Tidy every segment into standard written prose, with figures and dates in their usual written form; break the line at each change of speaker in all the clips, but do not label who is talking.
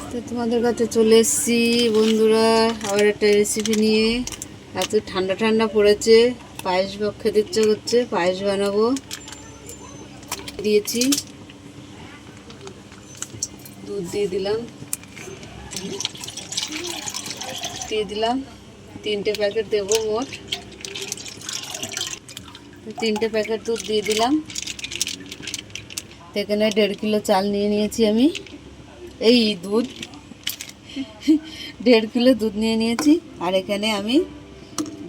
তো তোমাদের কাছে চলে এসেছি বন্ধুরা আবার একটা রেসিপি নিয়ে। এত ঠান্ডা ঠান্ডা পড়েছে, পায়েস খেতে ইচ্ছে করছে, পায়েস বানাবো। দিয়েছি দুধ দিয়ে দিলাম 3টে প্যাকেট দেবো মোট। 3টে প্যাকেট দুধ দিয়ে দিলাম। এখানে 1.5 কিলো চাল নিয়ে নিয়েছি আমি। এই দুধ 1.5 কিলো দুধ নিয়ে নিয়েছি। আর এখানে আমি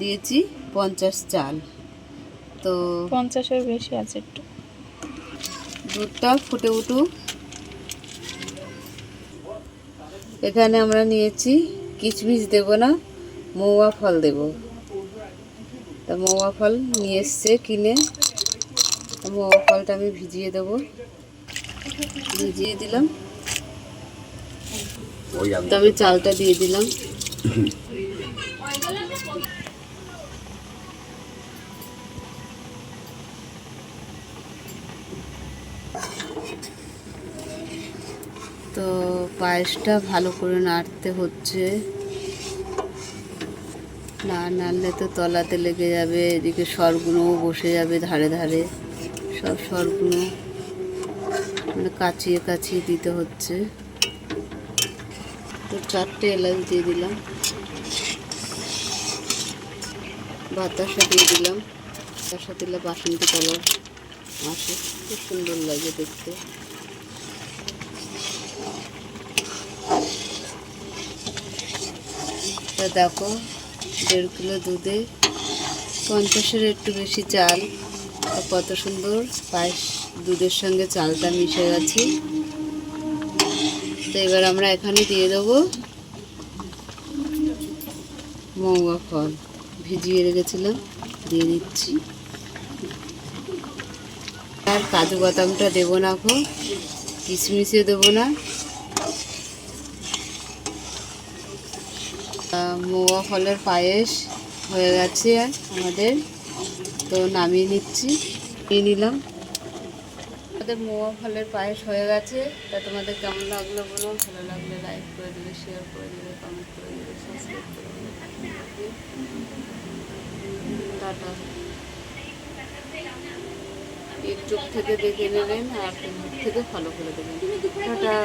দিয়েছি 50 চাল। তো
50-এর বেশি আছে একটু।
দুধটা ফুটে উঠুক। এখানে আমরা নিয়েছি কিশমিশ দেব না, মৌয়া ফল দেব। তা মৌয়া ফল নিয়ে এসছে কিনে, মৌয়া ফলটা আমি ভিজিয়ে দেবো। ভিজিয়ে দিলাম। তো আমি চালটা দিয়ে দিলাম। তো পায়েসটা ভালো করে নাড়তে হচ্ছে, না নাড়লে তো তলাতে লেগে যাবে। এদিকে সরগুলোও বসে যাবে ধারে ধারে, সব সরগুলো মানে কাচিয়ে কাচিয়ে দিতে হচ্ছে। তো 4টে এলাচ দিয়ে দিলাম, বাতাসা দিয়ে দিলাম। বাতাসা দিলে বাসন্তী কালার আসে, খুব সুন্দর লাগে দেখতে। তা দেখো 1.5 কিলো দুধে 50-এর একটু বেশি চাল। কত সুন্দর পায়েস দুধের সঙ্গে চালটা মিশে গেছে। তো এবার আমরা এখানে দিয়ে দেবো মৌয়া ফল, ভিজিয়ে রেখেছিলাম, দিয়ে দিচ্ছি। আর কাজু বাদামটা দেবো না, কিশমিশও দেবো না। মৌয়া ফলের পায়েস হয়ে গেছে আমাদের। তো নামিয়ে নিলাম। আমাদের মৌয়া ফলের পায়েস হয়ে গেছে। তা তোমাদের কেমন লাগলো বলো, ভালো লাগলে লাইক করে দেবে, শেয়ার করে দেবে, কমেন্ট করে দেবে, সাবস্ক্রাইব করে দেবে। টাটা। ইউটিউব থেকে দেখে নেবেন আর ফেসবুক থেকে ফলো করে দেবেন। টাটা।